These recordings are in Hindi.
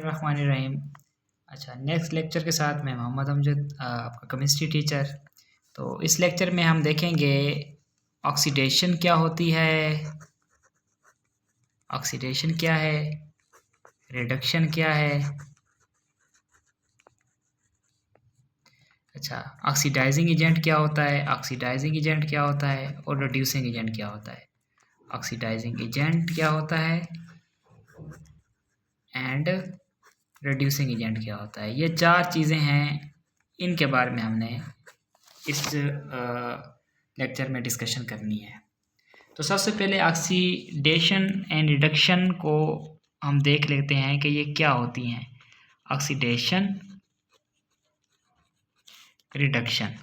बिस्मिल्लाहिर्रहमानिर्रहीम। अच्छा, नेक्स्ट लेक्चर के साथ मैं मोहम्मद अमजद, आपका केमिस्ट्री टीचर। तो इस लेक्चर में हम देखेंगे ऑक्सीडेशन क्या होती है, ऑक्सीडेशन क्या है, रिडक्शन क्या है। अच्छा, ऑक्सीडाइजिंग एजेंट क्या होता है, ऑक्सीडाइजिंग एजेंट क्या होता है और रिड्यूसिंग एजेंट क्या होता है। ऑक्सीडाइजिंग एजेंट क्या होता है एंड रिड्यूसिंग एजेंट क्या होता है। ये चार चीज़ें हैं, इनके बारे में हमने इस लेक्चर में डिस्कशन करनी है। तो सबसे पहले ऑक्सीडेशन एंड रिडक्शन को हम देख लेते हैं कि ये क्या होती हैं। Oxidation, reduction.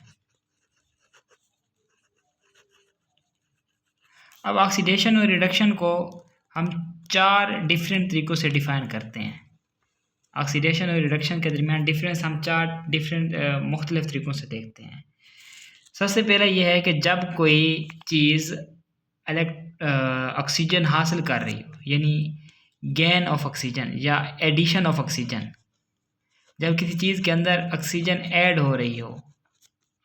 अब ऑक्सीडेशन और रिडक्शन को हम चार डिफरेंट तरीक़ों से डिफ़ाइन करते हैं। ऑक्सीडेशन और रिडक्शन के दरमियान डिफरेंस हम चार डिफरेंट मुख्तलिफ तरीक़ों से देखते हैं। सबसे पहला यह है कि जब कोई चीज़ ऑक्सीजन हासिल कर रही हो, यानी गेन ऑफ ऑक्सीजन या एडिशन ऑफ ऑक्सीजन। जब किसी चीज़ के अंदर ऑक्सीजन ऐड हो रही हो,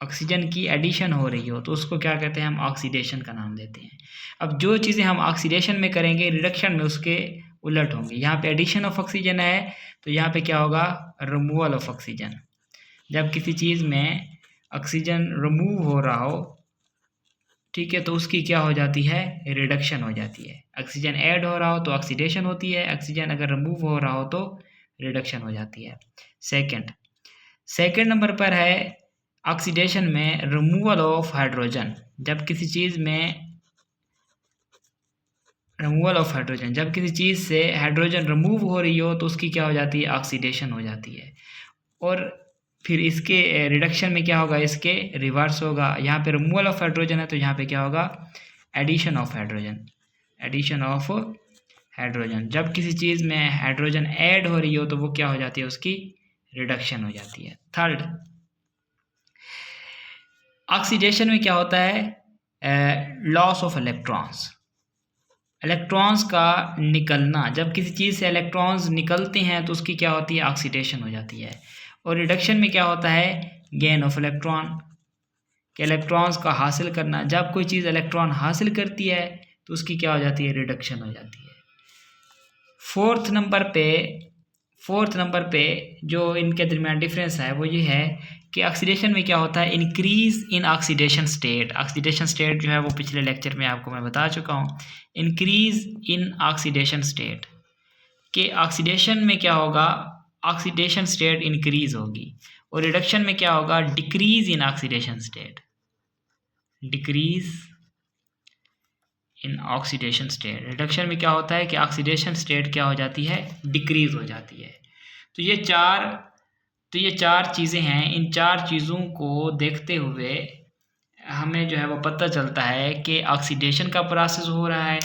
ऑक्सीजन की एडिशन हो रही हो, तो उसको क्या कहते हैं, हम ऑक्सीडेशन का नाम देते हैं। अब जो चीज़ें हम ऑक्सीडेशन में करेंगे, रिडक्शन में उसके उलट होंगी। यहाँ पे एडिशन ऑफ ऑक्सीजन है तो यहाँ पे क्या होगा, रिमूवल ऑफ ऑक्सीजन। जब किसी चीज़ में ऑक्सीजन रिमूव हो रहा हो, ठीक है, तो उसकी क्या हो जाती है, रिडक्शन हो जाती है। ऑक्सीजन ऐड हो रहा हो तो ऑक्सीडेशन होती है, ऑक्सीजन अगर रिमूव हो रहा हो तो रिडक्शन हो जाती है। सेकंड नंबर पर है ऑक्सीडेशन में रिमूवल ऑफ हाइड्रोजन। जब किसी चीज़ में रिमूवल ऑफ हाइड्रोजन, जब किसी चीज़ से हाइड्रोजन रिमूव हो रही हो तो उसकी क्या हो जाती है, ऑक्सीडेशन हो जाती है। और फिर इसके रिडक्शन में क्या होगा, इसके रिवर्स होगा। यहाँ पे रिमूवल ऑफ हाइड्रोजन है तो यहाँ पे क्या होगा, addition of hydrogen. Addition of hydrogen, जब किसी चीज़ में हाइड्रोजन ऐड हो रही हो तो वो क्या हो जाती है, उसकी रिडक्शन हो जाती है। थर्ड, ऑक्सीडेशन में क्या होता है, लॉस ऑफ इलेक्ट्रॉन्स। इलेक्ट्रॉन्स का निकलना, जब किसी चीज़ से इलेक्ट्रॉन्स निकलते हैं तो उसकी क्या होती है, ऑक्सीडेशन हो जाती है। और रिडक्शन में क्या होता है, गेन ऑफ इलेक्ट्रॉन, कि इलेक्ट्रॉन्स का हासिल करना। जब कोई चीज़ इलेक्ट्रॉन हासिल करती है तो उसकी क्या हो जाती है, रिडक्शन हो जाती है। फोर्थ नंबर पे जो इनके दरमियान डिफरेंस है वो ये है कि ऑक्सीडेशन में क्या होता है, increase in oxidation state. Oxidation state जो है वो पिछले लेक्चर में आपको मैं बता चुका हूँ। इंक्रीज इन ऑक्सीडेशन स्टेट, कि ऑक्सीडेशन में क्या होगा, ऑक्सीडेशन स्टेट इंक्रीज होगी। और रिडक्शन में क्या होगा, decrease in oxidation state. Decrease in oxidation state. Reduction में क्या होता है कि ऑक्सीडेशन स्टेट क्या हो जाती है, डिक्रीज हो जाती है। तो ये चार चीज़ें हैं। इन चार चीज़ों को देखते हुए हमें जो है वो पता चलता है कि ऑक्सीडेशन का प्रोसेस हो रहा है,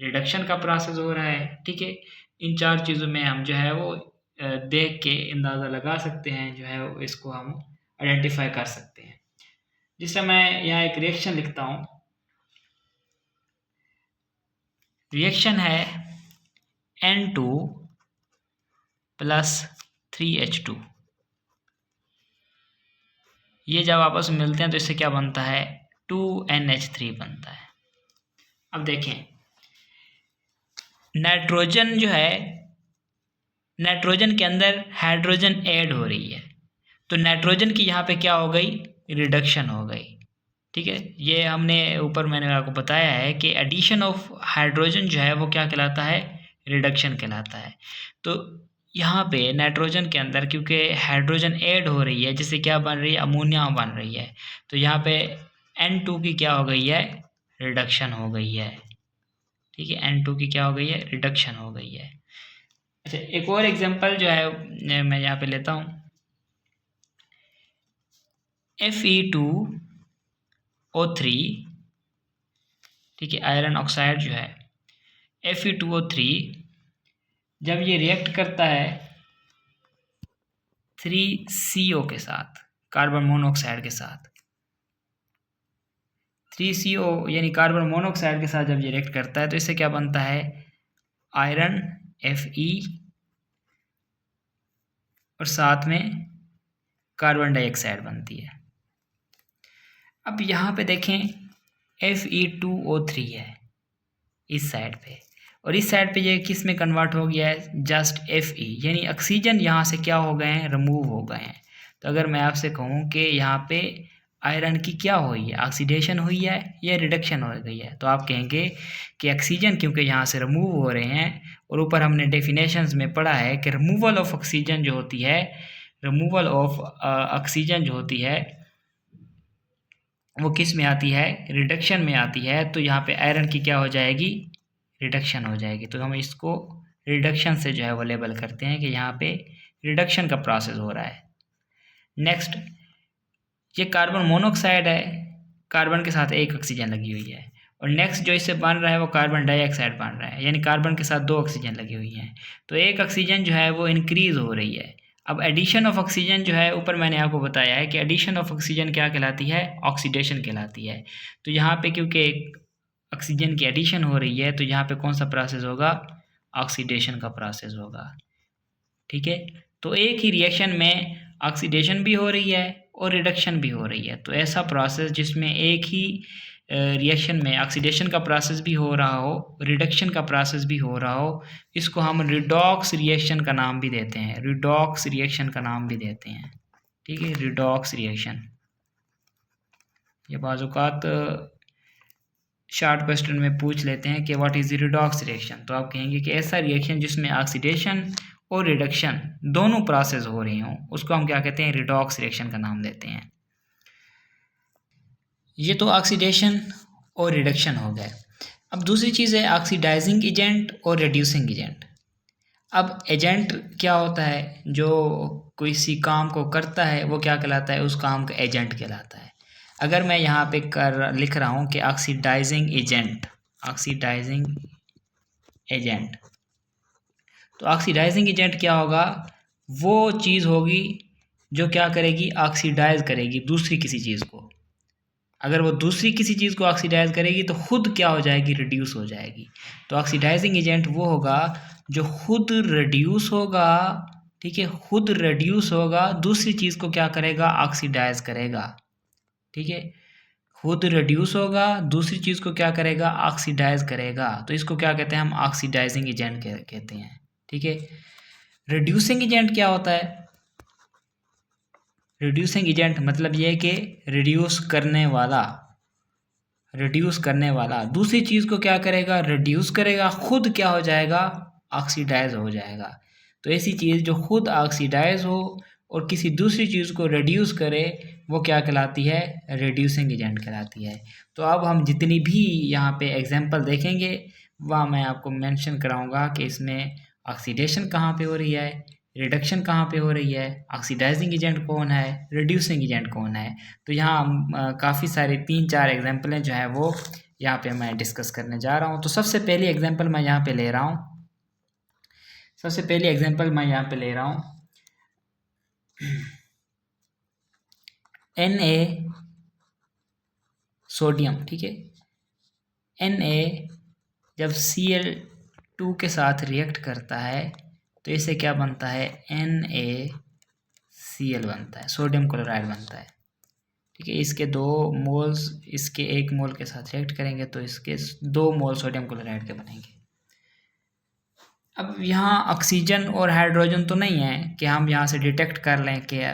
रिडक्शन का प्रोसेस हो रहा है। ठीक है, इन चार चीज़ों में हम जो है वो देख के अंदाज़ा लगा सकते हैं, जो है वो इसको हम आइडेंटिफाई कर सकते हैं। जिससे मैं यहाँ एक रिएक्शन लिखता हूँ। रिएक्शन है N2 प्लस 3H2। ये जब आपस में मिलते हैं तो इससे क्या बनता है, 2NH3 बनता है। अब देखें, नाइट्रोजन जो है, नाइट्रोजन के अंदर हाइड्रोजन ऐड हो रही है तो नाइट्रोजन की यहाँ पे क्या हो गई, रिडक्शन हो गई। ठीक है, ये हमने ऊपर मैंने आपको बताया है कि एडिशन ऑफ हाइड्रोजन जो है वो क्या कहलाता है, रिडक्शन कहलाता है। तो यहाँ पे नाइट्रोजन के अंदर क्योंकि हाइड्रोजन ऐड हो रही है, जिससे क्या बन रही है, अमोनिया बन रही है, तो यहाँ पे N2 की क्या हो गई है, रिडक्शन हो गई है। ठीक है, N2 की क्या हो गई है, रिडक्शन हो गई है। अच्छा, एक और एग्जांपल जो है मैं यहाँ पे लेता हूँ। Fe2O3, ठीक है, आयरन ऑक्साइड जो है Fe2O3 जब ये रिएक्ट करता है 3CO के साथ, कार्बन मोनोऑक्साइड के साथ, 3CO यानी कार्बन मोनोऑक्साइड के साथ जब ये रिएक्ट करता है तो इससे क्या बनता है, आयरन Fe और साथ में कार्बन डाइऑक्साइड बनती है। अब यहाँ पे देखें Fe2O3 है इस साइड पे, और इस साइड पे ये किस में कन्वर्ट हो गया है, जस्ट Fe, यानी ऑक्सीजन यहाँ से क्या हो गए हैं, रिमूव हो गए हैं। तो अगर मैं आपसे कहूँ कि यहाँ पे आयरन की क्या हुई है, ऑक्सीडेशन हुई है या रिडक्शन हो गई है, तो आप कहेंगे कि ऑक्सीजन क्योंकि यहाँ से रिमूव हो रहे हैं, और ऊपर हमने डेफिनेशंस में पढ़ा है कि रिमूवल ऑफ ऑक्सीजन जो होती है, रिमूवल ऑफ ऑक्सीजन जो होती है वो किस में आती है, रिडक्शन में आती है। तो यहाँ पे आयरन की क्या हो जाएगी, रिडक्शन हो जाएगी। तो हम इसको रिडक्शन से जो है वो लेबल करते हैं कि यहाँ पे रिडक्शन का प्रोसेस हो रहा है। नेक्स्ट, ये कार्बन मोनोऑक्साइड है, कार्बन के साथ एक ऑक्सीजन लगी हुई है, और नेक्स्ट जो इससे बन रहा है वो कार्बन डाइऑक्साइड बन रहा है, यानी कार्बन के साथ दो ऑक्सीजन लगी हुई हैं। तो एक ऑक्सीजन जो है वो इंक्रीज़ हो रही है। अब एडिशन ऑफ ऑक्सीजन जो है, ऊपर मैंने आपको बताया है कि एडिशन ऑफ ऑक्सीजन क्या कहलाती है, ऑक्सीडेशन कहलाती है। तो यहाँ पे क्योंकि ऑक्सीजन की एडिशन हो रही है, तो यहाँ पे कौन सा प्रोसेस होगा, ऑक्सीडेशन का प्रोसेस होगा। ठीक है, तो एक ही रिएक्शन में ऑक्सीडेशन भी हो रही है और रिडक्शन भी हो रही है। तो ऐसा प्रोसेस जिसमें एक ही रिएक्शन में ऑक्सीडेशन का प्रोसेस भी हो रहा हो, रिडक्शन का प्रोसेस भी हो रहा हो, इसको हम रिडॉक्स रिएक्शन का नाम भी देते हैं, रिडॉक्स रिएक्शन का नाम भी देते हैं। ठीक है, रिडॉक्स रिएक्शन। ये बाज़-औक़ात शॉर्ट क्वेश्चन में पूछ लेते हैं कि व्हाट इज़ रिडॉक्स रिएक्शन, तो आप कहेंगे कि ऐसा रिएक्शन जिसमें ऑक्सीडेशन और रिडक्शन दोनों प्रोसेस हो रही हों, उसको हम क्या कहते हैं, रिडॉक्स रिएक्शन का नाम देते हैं। ये तो ऑक्सीडेशन और रिडक्शन हो गए। अब दूसरी चीज़ है ऑक्सीडाइजिंग एजेंट और रिड्यूसिंग एजेंट। अब एजेंट क्या होता है, जो किसी काम को करता है वो क्या कहलाता है, उस काम का एजेंट कहलाता है। अगर मैं यहाँ पे लिख रहा हूँ कि ऑक्सीडाइजिंग एजेंट, ऑक्सीडाइजिंग एजेंट, तो ऑक्सीडाइजिंग एजेंट क्या होगा, वो चीज़ होगी जो क्या करेगी, ऑक्सीडाइज करेगी दूसरी किसी चीज़ को। अगर वो दूसरी किसी चीज़ को ऑक्सीडाइज करेगी तो खुद क्या हो जाएगी, रिड्यूस हो जाएगी। तो ऑक्सीडाइजिंग एजेंट वो होगा जो खुद रिड्यूस होगा। ठीक है, खुद रिड्यूस होगा, दूसरी चीज़ को क्या करेगा, ऑक्सीडाइज करेगा। ठीक है, खुद रिड्यूस होगा, दूसरी चीज़ को क्या करेगा, ऑक्सीडाइज करेगा। तो इसको क्या कहते हैं, हम ऑक्सीडाइजिंग एजेंट कहते हैं। ठीक है, रिड्यूसिंग एजेंट क्या होता है, रिड्यूसिंग एजेंट मतलब ये है कि रिड्यूस करने वाला, रिड्यूस करने वाला दूसरी चीज़ को क्या करेगा, रिड्यूस करेगा, खुद क्या हो जाएगा, ऑक्सीडाइज हो जाएगा। तो ऐसी चीज़ जो खुद ऑक्सीडाइज हो और किसी दूसरी चीज़ को रिड्यूस करे वो क्या कहलाती है, रिड्यूसिंग एजेंट कहलाती है। तो अब हम जितनी भी यहाँ पे एग्जांपल देखेंगे वह मैं आपको मेंशन कराऊंगा कि इसमें ऑक्सीडेशन कहाँ पे हो रही है, रिडक्शन कहाँ पे हो रही है, ऑक्सीडाइजिंग एजेंट कौन है, रिड्यूसिंग एजेंट कौन है। तो यहाँ काफ़ी सारे 3-4 एग्जांपलें जो है वो यहाँ पे मैं डिस्कस करने जा रहा हूँ। तो सबसे पहली एग्जांपल मैं यहाँ पे ले रहा हूँ, सबसे पहली एग्जांपल मैं यहाँ पे ले रहा हूँ Na सोडियम। ठीक है, Na जब Cl2 के साथ रिएक्ट करता है तो इससे क्या बनता है, NaCl बनता है, सोडियम क्लोराइड बनता है। ठीक है, इसके 2 मोल्स इसके 1 मोल के साथ रिएक्ट करेंगे तो इसके 2 मोल सोडियम क्लोराइड के बनेंगे। अब यहाँ ऑक्सीजन और हाइड्रोजन तो नहीं है कि हम यहाँ से डिटेक्ट कर लें कि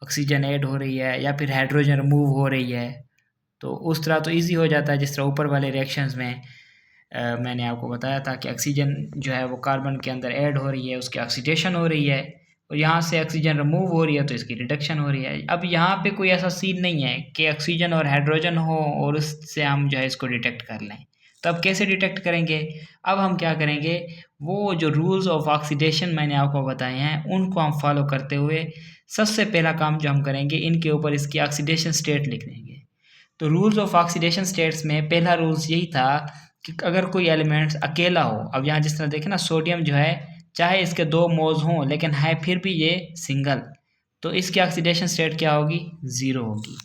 ऑक्सीजन ऐड हो रही है या फिर हाइड्रोजन रिमूव हो रही है। तो उस तरह तो इजी हो जाता है जिस तरह ऊपर वाले रिएक्शंस में मैंने आपको बताया था कि ऑक्सीजन जो है वो कार्बन के अंदर ऐड हो रही है, उसकी ऑक्सीडेशन हो रही है, और यहाँ से ऑक्सीजन रिमूव हो रही है तो इसकी रिडक्शन हो रही है। अब यहाँ पे कोई ऐसा सीन नहीं है कि ऑक्सीजन और हाइड्रोजन हो और उससे हम जो है इसको डिटेक्ट कर लें। तो अब कैसे डिटेक्ट करेंगे, अब हम क्या करेंगे, वो जो रूल्स ऑफ ऑक्सीडेशन मैंने आपको बताए हैं उनको हम फॉलो करते हुए सबसे पहला काम जो हम करेंगे, इनके ऊपर इसकी ऑक्सीडेशन स्टेट लिख देंगे। तो रूल्स ऑफ ऑक्सीडेशन स्टेट्स में पहला रूल्स यही था कि अगर कोई एलिमेंट्स अकेला हो, अब यहाँ जिस तरह देखें ना, सोडियम जो है चाहे इसके 2 मोल्स हों लेकिन है फिर भी ये सिंगल, तो इसकी ऑक्सीडेशन स्टेट क्या होगी, 0 होगी।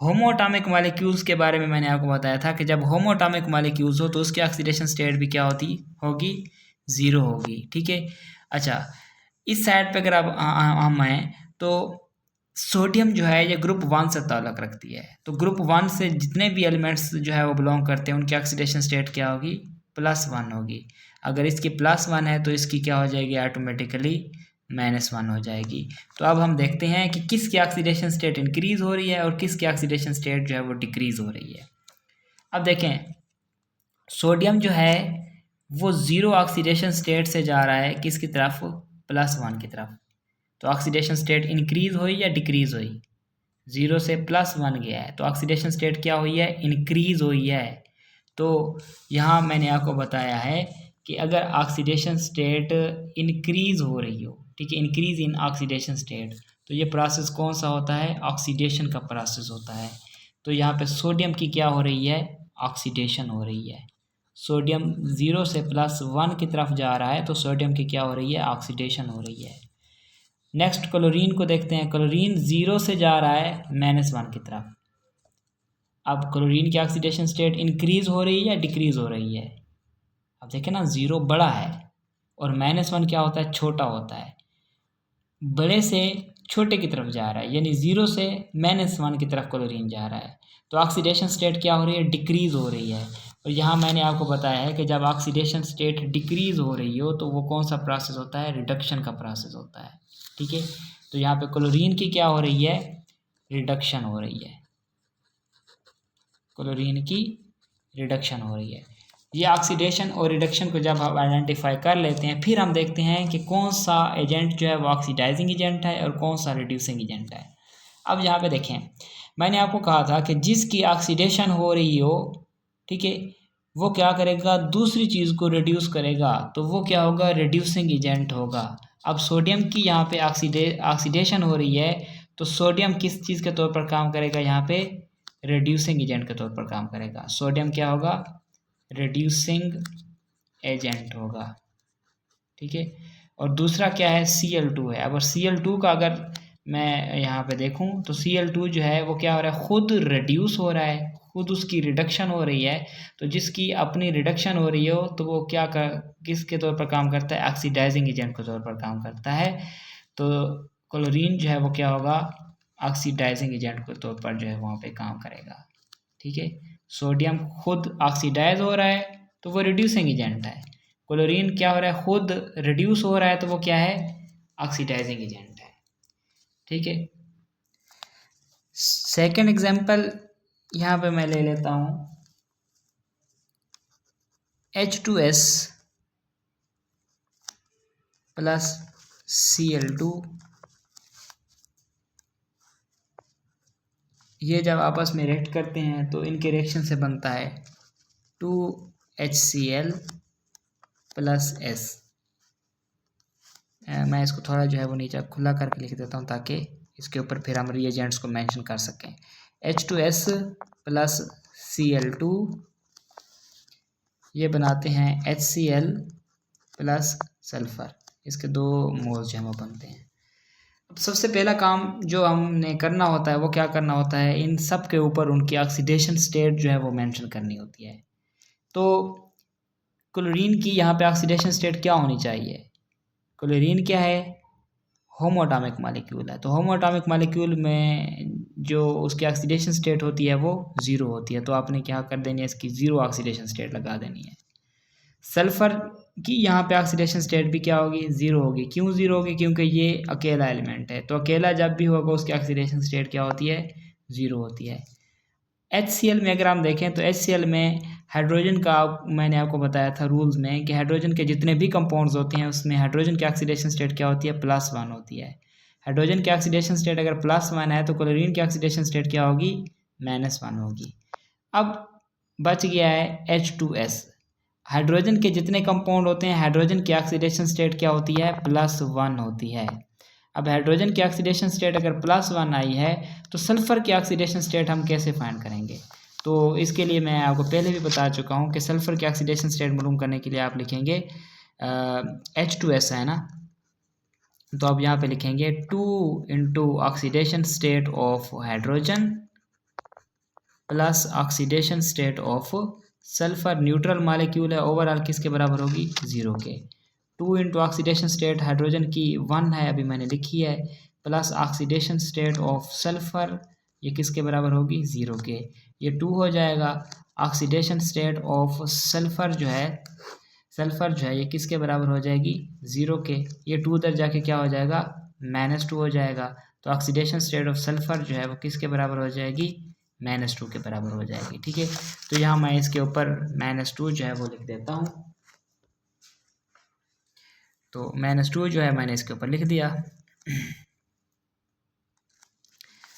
होमोएटॉमिक मॉलिक्यूल्स के बारे में मैंने आपको बताया था कि जब होमोएटॉमिक मॉलिक्यूल्स हो तो उसकी ऑक्सीडेशन स्टेट भी क्या होती होगी, 0 होगी। ठीक है, अच्छा, इस साइड पे अगर आप हम आए तो सोडियम जो है ये ग्रुप 1 से ताल्लुक़ रखती है। तो ग्रुप 1 से जितने भी एलिमेंट्स जो है वो बिलोंग करते हैं उनकी ऑक्सीडेशन स्टेट क्या होगी, +1 होगी। अगर इसकी +1 है तो इसकी क्या हो जाएगी, ऑटोमेटिकली -1 हो जाएगी। तो अब हम देखते हैं कि किसकी ऑक्सीडेशन स्टेट इंक्रीज़ हो रही है और किसकी ऑक्सीडेशन स्टेट जो है वो डिक्रीज़ हो रही है। अब देखें, सोडियम जो है वो 0 ऑक्सीडेशन स्टेट से जा रहा है किसकी तरफ, +1 की तरफ। तो ऑक्सीडेशन स्टेट इंक्रीज़ हुई या डिक्रीज़ हुई, 0 से +1 गया है तो ऑक्सीडेशन स्टेट क्या हुई है, इंक्रीज़ हुई है। तो यहाँ मैंने आपको बताया है कि अगर ऑक्सीडेशन स्टेट इंक्रीज़ हो रही हो, ठीक है, इंक्रीज़ इन ऑक्सीडेशन स्टेट, तो ये प्रोसेस कौन सा होता है, ऑक्सीडेशन का प्रोसेस होता है। तो यहाँ पे सोडियम की क्या हो रही है, ऑक्सीडेशन हो रही है। सोडियम 0 से +1 की तरफ जा रहा है तो सोडियम की क्या हो रही है, ऑक्सीडेशन हो रही है। नेक्स्ट क्लोरीन को देखते हैं। क्लोरीन 0 से जा रहा है -1 की तरफ। अब क्लोरीन की ऑक्सीडेशन स्टेट इंक्रीज़ हो रही है या डिक्रीज़ हो रही है। अब देखें ना, 0 बड़ा है और -1 क्या होता है, छोटा होता है। बड़े से छोटे की तरफ जा रहा है, यानी 0 से -1 की तरफ क्लोरीन जा रहा है। तो ऑक्सीडेशन स्टेट क्या हो रही है, डिक्रीज़ हो रही है। और यहाँ मैंने आपको बताया है कि जब ऑक्सीडेशन स्टेट डिक्रीज़ हो रही हो तो वो कौन सा प्रोसेस होता है, रिडक्शन का प्रोसेस होता है, ठीक है। तो यहाँ पे क्लोरीन की क्या हो रही है, रिडक्शन हो रही है, क्लोरीन की रिडक्शन हो रही है। ये ऑक्सीडेशन और रिडक्शन को जब हम आइडेंटिफाई कर लेते हैं, फिर हम देखते हैं कि कौन सा एजेंट जो है वो ऑक्सीडाइजिंग एजेंट है और कौन सा रिड्यूसिंग एजेंट है। अब यहाँ पे देखें, मैंने आपको कहा था कि जिसकी ऑक्सीडेशन हो रही हो, ठीक है, वो क्या करेगा, दूसरी चीज़ को रिड्यूस करेगा, तो वो क्या होगा, रिड्यूसिंग एजेंट होगा। अब सोडियम की यहाँ पे ऑक्सीडेशन हो रही है तो सोडियम किस चीज़ के तौर पर काम करेगा, यहाँ पे रिड्यूसिंग एजेंट के तौर पर काम करेगा। सोडियम क्या होगा, रिड्यूसिंग एजेंट होगा, ठीक है। और दूसरा क्या है, Cl2 है। अब Cl2 का अगर मैं यहाँ पे देखूँ तो Cl2 जो है वो क्या हो रहा है, खुद रिड्यूस हो रहा है, खुद उसकी रिडक्शन हो रही है। तो जिसकी अपनी रिडक्शन हो रही हो तो वो क्या किसके तौर पर काम करता है, ऑक्सीडाइजिंग एजेंट के तौर पर काम करता है। तो क्लोरीन जो है वो क्या होगा, ऑक्सीडाइजिंग एजेंट के तौर पर जो है वहाँ पे काम करेगा, ठीक है। सोडियम खुद ऑक्सीडाइज हो रहा है तो वो रिड्यूसिंग एजेंट है। क्लोरीन क्या हो रहा है, खुद रिड्यूस हो रहा है तो वो क्या है, ऑक्सीडाइजिंग एजेंट है, ठीक है। सेकेंड एग्जाम्पल यहाँ पे मैं ले लेता हूँ, H2S प्लस Cl2। ये जब आपस में रिएक्ट करते हैं तो इनके रिएक्शन से बनता है 2HCl प्लस S। मैं इसको थोड़ा जो है वो नीचे खुला करके लिख देता हूँ ताकि इसके ऊपर फिर हम रिएजेंट्स को मेंशन कर सकें। H2S प्लस Cl2 ये बनाते हैं HCl प्लस सल्फ़र। इसके 2 मोल्स जो हैं वो बनते हैं। अब सबसे पहला काम जो हमने करना होता है वो क्या करना होता है, इन सब के ऊपर उनकी ऑक्सीडेशन स्टेट जो है वो मेंशन करनी होती है। तो क्लोरीन की यहाँ पे ऑक्सीडेशन स्टेट क्या होनी चाहिए, क्लोरीन क्या है, होमोएटॉमिक मॉलिक्यूल है। तो होमोएटॉमिक मॉलिक्यूल में जो उसकी ऑक्सीडेशन स्टेट होती है वो 0 होती है। तो आपने क्या कर देनी है, इसकी 0 ऑक्सीडेशन स्टेट लगा देनी है। सल्फ़र की यहाँ पे ऑक्सीडेशन स्टेट भी क्या होगी, 0 होगी। क्यों 0 होगी, क्योंकि ये अकेला एलिमेंट है। तो अकेला जब भी होगा उसकी ऑक्सीडेशन स्टेट क्या होती है, 0 होती है। HCl में अगर हम देखें तो HCl में हाइड्रोजन का मैंने आपको बताया था रूल्स में कि हाइड्रोजन के जितने भी कंपाउंड्स होते हैं उसमें हाइड्रोजन की ऑक्सीडेशन स्टेट क्या होती है, +1 होती है। हाइड्रोजन की ऑक्सीडेशन स्टेट अगर +1 है तो क्लोरीन की ऑक्सीडेशन स्टेट क्या होगी, -1 होगी। अब बच गया है H2S। हाइड्रोजन के जितने कंपाउंड होते हैं हाइड्रोजन की ऑक्सीडेशन स्टेट क्या होती है, +1 होती है। अब हाइड्रोजन की ऑक्सीडेशन स्टेट अगर +1 आई है तो सल्फ़र की ऑक्सीडेशन स्टेट हम कैसे फाइंड करेंगे। तो इसके लिए मैं आपको पहले भी बता चुका हूँ कि सल्फ़र की ऑक्सीडेशन स्टेट मालूम करने के लिए आप लिखेंगे H2S है ना, तो आप यहाँ पे लिखेंगे 2 into oxidation state of hydrogen plus oxidation state of sulphur. Neutral molecule है, ओवरऑल किसके बराबर होगी, 0 के। 2 इंटू ऑक्सीडेशन स्टेट हाइड्रोजन की 1 है, अभी मैंने लिखी है, plus oxidation state of sulphur, ये किसके बराबर होगी, 0 के, ये 2 हो जाएगा। ऑक्सीडेशन स्टेट ऑफ सल्फ़र जो है ये किसके बराबर हो जाएगी, 0 के, ये 2 उधर जाके क्या हो जाएगा, -2 हो जाएगा। तो ऑक्सीडेशन स्टेट ऑफ सल्फ़र जो है वो किसके बराबर हो जाएगी, -2 के बराबर हो जाएगी। ठीक है, तो यहाँ मैं इसके ऊपर -2 जो है वो लिख देता हूँ। तो -2 जो है मैंने इसके ऊपर लिख दिया।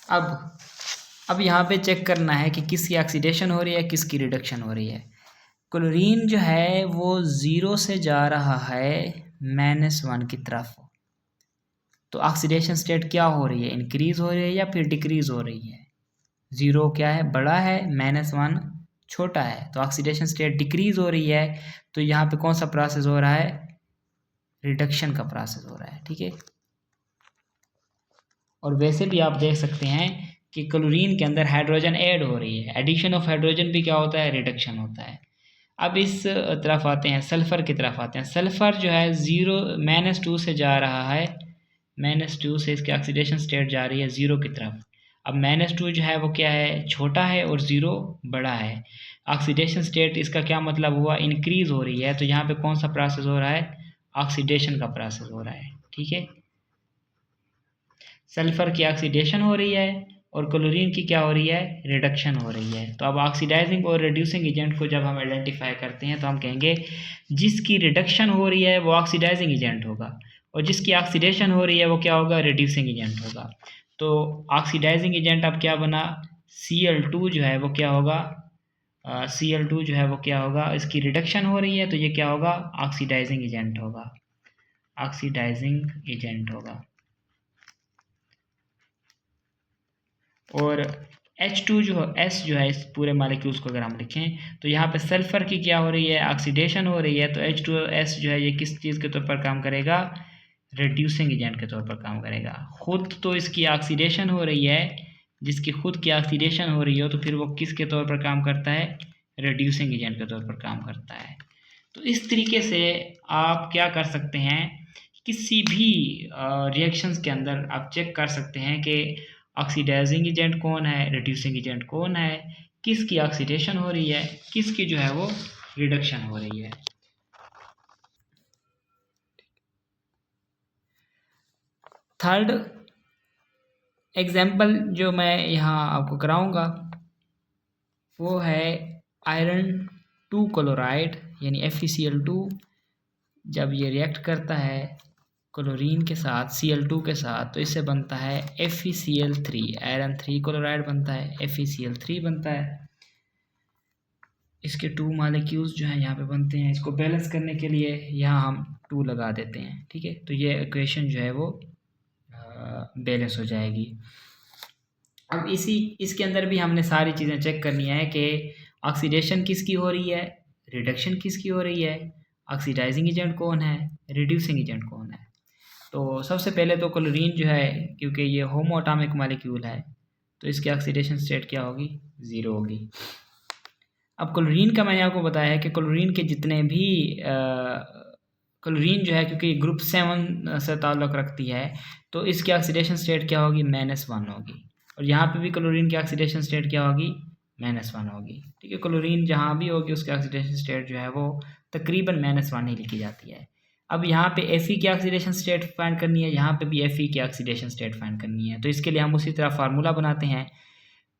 अब यहाँ पे चेक करना है कि किसकी ऑक्सीडेशन हो रही है, किसकी रिडक्शन हो रही है। क्लोरीन जो है वो 0 से जा रहा है -1 की तरफ, तो ऑक्सीडेशन स्टेट क्या हो रही है, इंक्रीज हो रही है या फिर डिक्रीज हो रही है। 0 क्या है, बड़ा है, -1 छोटा है, तो ऑक्सीडेशन स्टेट डिक्रीज हो रही है। तो यहाँ पे कौन सा प्रोसेस हो रहा है, रिडक्शन का प्रोसेस हो रहा है। ठीक है, और वैसे भी आप देख सकते हैं कि क्लोरीन के अंदर हाइड्रोजन ऐड हो रही है, एडिशन ऑफ हाइड्रोजन भी क्या होता है, रिडक्शन होता है। अब इस तरफ आते हैं, सल्फ़र की तरफ आते हैं। सल्फ़र जो है 2 से जा रहा है, -2 से इसकी ऑक्सीडेशन स्टेट जा रही है 0 की तरफ। अब -2 जो है वो क्या है, छोटा है, और 0 बड़ा है। ऑक्सीडेशन स्टेट इसका क्या मतलब हुआ, इंक्रीज़ हो रही है, तो यहाँ पे कौन सा प्रोसेस हो रहा है, ऑक्सीडेशन का प्रोसेस हो रहा है। ठीक है, सल्फ़र की ऑक्सीडेशन हो रही है और क्लोरीन की क्या हो रही है, रिडक्शन हो रही है। तो अब ऑक्सीडाइजिंग और रिड्यूसिंग एजेंट को जब हम आइडेंटिफाई करते हैं तो हम कहेंगे जिसकी रिडक्शन हो रही है वो ऑक्सीडाइजिंग एजेंट होगा, और जिसकी ऑक्सीडेशन हो रही है वो क्या होगा, रिड्यूसिंग एजेंट होगा। तो ऑक्सीडाइजिंग एजेंट अब क्या बना, Cl2 जो है वो क्या होगा, Cl2 जो है वो क्या होगा, इसकी रिडक्शन हो रही है तो ये क्या होगा, ऑक्सीडाइजिंग एजेंट होगा, ऑक्सीडाइजिंग एजेंट होगा। और H2 जो है, S जो है, इस पूरे मालिक्यूल्स को अगर हम लिखें तो यहाँ पे सल्फ़र की क्या हो रही है, ऑक्सीडेशन हो रही है, तो H2S जो है ये किस चीज़ के तौर पर काम करेगा, रिड्यूसिंग एजेंट के तौर पर काम करेगा। खुद तो इसकी ऑक्सीडेशन हो रही है, जिसकी खुद की ऑक्सीडेशन हो रही हो तो फिर वो किसके तौर पर काम करता है, रिड्यूसिंग एजेंट के तौर पर काम करता है। तो इस तरीके से आप क्या कर सकते हैं, किसी भी रिएक्शंस के अंदर आप चेक कर सकते हैं कि ऑक्सीडाइजिंग एजेंट कौन है, रिड्यूसिंग एजेंट कौन है, किसकी ऑक्सीडेशन हो रही है, किसकी जो है वो रिडक्शन हो रही है। थर्ड एग्जाम्पल जो मैं यहाँ आपको कराऊंगा वो है आयरन 2 क्लोराइड यानी FeCl2। जब ये रिएक्ट करता है क्लोरीन के साथ, Cl2 के साथ, तो इससे बनता है FeCl3, आयरन 3 क्लोराइड बनता है, FeCl3 बनता है। इसके 2 मॉलिक्यूल्स जो हैं यहाँ पे बनते हैं। इसको बैलेंस करने के लिए यहाँ हम 2 लगा देते हैं। ठीक है, तो ये इक्वेशन जो है वो बैलेंस हो जाएगी। अब इसके अंदर भी हमने सारी चीज़ें चेक करनी है कि ऑक्सीडेशन किसकी हो रही है, रिडक्शन किसकी हो रही है, ऑक्सीडाइजिंग एजेंट कौन है, रिड्यूसिंग एजेंट कौन है। तो सबसे पहले तो क्लोरीन जो है, क्योंकि ये होमो एटॉमिक मॉलिक्यूल है, तो इसकी ऑक्सीडेशन स्टेट क्या होगी, 0 होगी। अब क्लोरीन का मैंने आपको बताया है कि क्लोरीन के जितने भी क्लोरीन जो है, क्योंकि ग्रुप 7 से ताल्लुक़ रखती है, तो इसकी ऑक्सीडेशन स्टेट क्या होगी, -1 होगी। और यहाँ पे भी क्लोरीन की ऑक्सीडेशन स्टेट क्या होगी, -1 होगी। ठीक है, क्लोरीन जहाँ भी होगी उसकी ऑक्सीडेशन स्टेट जो है वो तकरीबन -1 ही लिखी जाती है। अब यहाँ पे Fe की ऑक्सीडेशन स्टेट फाइंड करनी है, यहाँ पे भी Fe की ऑक्सीडेशन स्टेट फाइंड करनी है। तो इसके लिए हम उसी तरह फार्मूला बनाते हैं।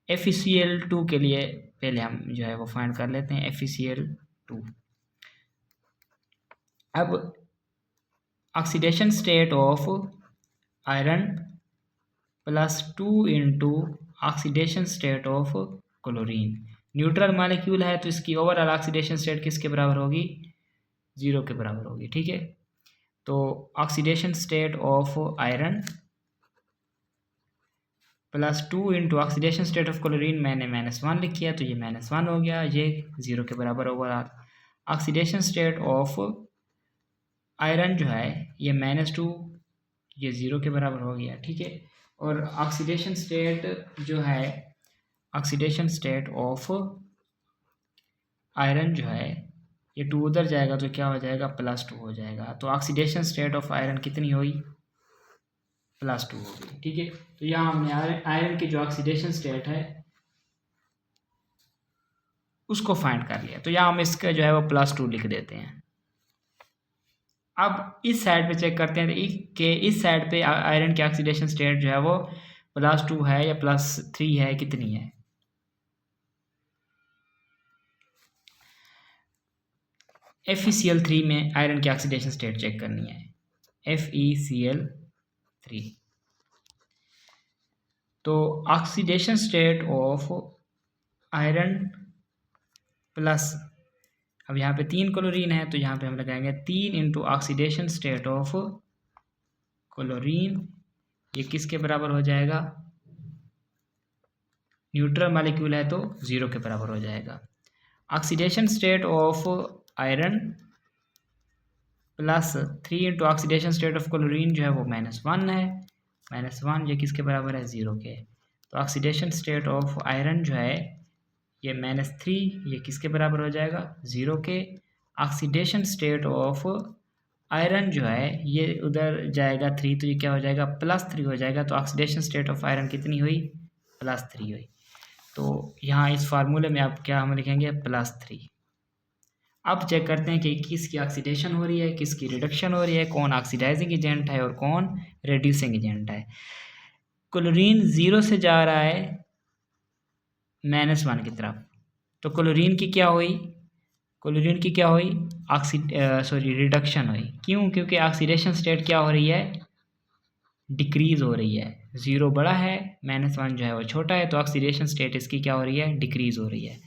FeCl2 के लिए पहले हम जो है वो फाइंड कर लेते हैं, FeCl2। अब oxidation state of iron +2 into oxidation state of chlorine, neutral molecule है तो इसकी ओवरऑल ऑक्सीडेशन स्टेट किसके बराबर होगी, 0 के बराबर होगी। ठीक है, तो oxidation state of iron +2 into oxidation state of chlorine मैंने -1 लिखी है, तो ये -1 हो गया, ये 0 के बराबर overall. Oxidation state of iron जो है ये -2, ये 0 के बराबर हो गया। ठीक है, और ऑक्सीडेशन स्टेट जो है, ऑक्सीडेशन स्टेट ऑफ आयरन जो है ये 2 उधर जाएगा तो क्या हो जाएगा, +2 हो जाएगा। तो ऑक्सीडेशन स्टेट ऑफ आयरन कितनी हुई, +2 हो गई। ठीक है, तो यहाँ हमने आयरन की जो ऑक्सीडेशन स्टेट है उसको फाइंड कर लिया। तो यहाँ हम इसका जो है वो +2 लिख देते हैं। अब इस साइड पे चेक करते हैं कि इस साइड पे आयरन की ऑक्सीडेशन स्टेट जो है वो +2 है या +3 है, कितनी है। FeCl3 में आयरन की ऑक्सीडेशन स्टेट चेक करनी है, FeCl3। तो oxidation state of iron plus, अब यहाँ पे 3 क्लोरीन है तो यहाँ पे हम लगाएंगे 3 into oxidation state of chlorine, ये किसके बराबर हो जाएगा, न्यूट्रल मॉलिक्यूल है तो 0 के बराबर हो जाएगा। Oxidation state of iron +3 into oxidation state of chlorine जो है वो -1 है, -1 ये किसके बराबर है, 0 के। तो ऑक्सीडेशन स्टेट ऑफ आयरन जो है ये -3, ये किसके बराबर हो जाएगा, 0 के। ऑक्सीडेशन स्टेट ऑफ आयरन जो है ये उधर जाएगा 3, तो ये क्या हो जाएगा, +3 हो जाएगा। तो ऑक्सीडेशन स्टेट ऑफ आयरन कितनी हुई, +3 हुई। तो यहाँ इस फार्मूले में आप क्या हम लिखेंगे, +3। अब चेक करते हैं कि किसकी ऑक्सीडेशन हो रही है, किसकी रिडक्शन हो रही है, कौन ऑक्सीडाइजिंग एजेंट है और कौन रिड्यूसिंग एजेंट है। क्लोरीन 0 से जा रहा है -1 की तरफ, तो क्लोरीन की क्या हुई, क्लोरीन की क्या हुई, रिडक्शन हुई। क्यों, क्योंकि ऑक्सीडेशन स्टेट क्या हो रही है, डिक्रीज़ हो रही है। 0 बड़ा है, -1 जो है वो छोटा है, तो ऑक्सीडेशन स्टेट इसकी क्या हो रही है, डिक्रीज़ हो रही है।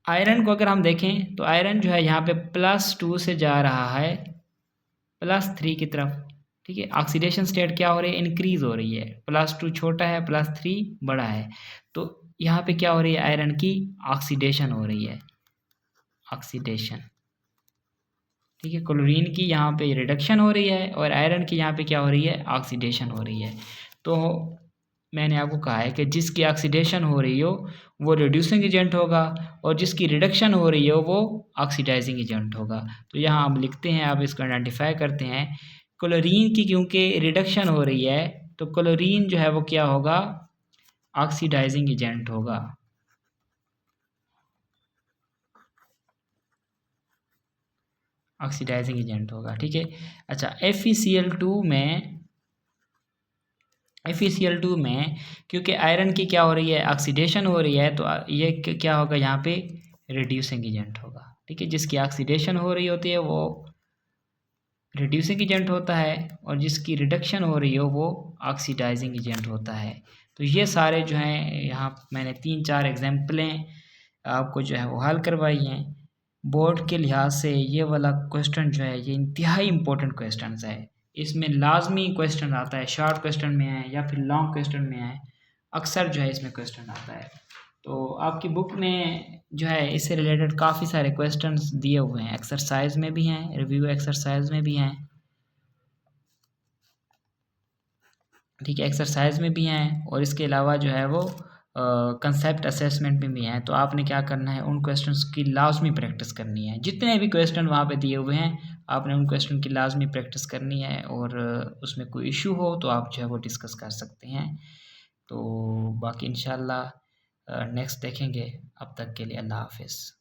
आयरन को अगर हम देखें तो आयरन जो है यहाँ पे +2 से जा रहा है +3 की तरफ। ठीक है, ऑक्सीडेशन स्टेट क्या हो रही है, इंक्रीज़ हो रही है। +2 छोटा है, +3 बड़ा है, तो यहाँ पे क्या हो रही है, आयरन की ऑक्सीडेशन हो रही है, ऑक्सीडेशन। ठीक है, क्लोरीन की यहाँ पे रिडक्शन हो रही है और आयरन की यहाँ पे क्या हो रही है, ऑक्सीडेशन हो रही है। तो मैंने आपको कहा है कि जिसकी ऑक्सीडेशन हो रही हो वो रिड्यूसिंग एजेंट होगा और जिसकी रिडक्शन हो रही हो वो ऑक्सीडाइजिंग एजेंट होगा। तो यहाँ हम लिखते हैं, आप इसको आइडेंटिफाई करते हैं, क्लोरीन की क्योंकि रिडक्शन हो रही है तो क्लोरीन जो है वो क्या होगा, ऑक्सीडाइजिंग एजेंट होगा। ऑक्सीडाइजिंग एजेंट होगा। ठीक है, अच्छा FeCl2 में क्योंकि आयरन की क्या हो रही है, ऑक्सीडेशन हो रही है, तो ये क्या होगा यहाँ पे, रिड्यूसिंग एजेंट होगा। ठीक है, जिसकी ऑक्सीडेशन हो रही होती है वो रिड्यूसिंग एजेंट होता है और जिसकी रिडक्शन हो रही हो वो ऑक्सीडाइजिंग एजेंट होता है। तो ये सारे जो हैं यहाँ मैंने 3-4 एग्जाम्पलें आपको जो है वो हल करवाई हैं। बोर्ड के लिहाज से ये वाला क्वेश्चन जो है ये इंतहाई इम्पोर्टेंट क्वेश्चन है। इसमें लाजमी क्वेश्चन आता है, शॉर्ट क्वेश्चन में है या फिर लॉन्ग क्वेश्चन में है, अक्सर जो है इसमें क्वेश्चन आता है। तो आपकी बुक में जो है इससे रिलेटेड काफ़ी सारे क्वेश्चंस दिए हुए हैं, एक्सरसाइज में भी हैं, रिव्यू एक्सरसाइज में भी हैं। ठीक है, एक्सरसाइज में भी हैं और इसके अलावा जो है वो कंसेप्ट असेसमेंट में भी हैं। तो आपने क्या करना है, उन क्वेश्चंस की लाजमी प्रैक्टिस करनी है। जितने भी क्वेश्चन वहाँ पे दिए हुए हैं आपने उन क्वेश्चन की लाजमी प्रैक्टिस करनी है और उसमें कोई इशू हो तो आप जो है वो डिस्कस कर सकते हैं। तो बाकी इंशाल्लाह नेक्स्ट देखेंगे। अब तक के लिए अल्लाह हाफिज़।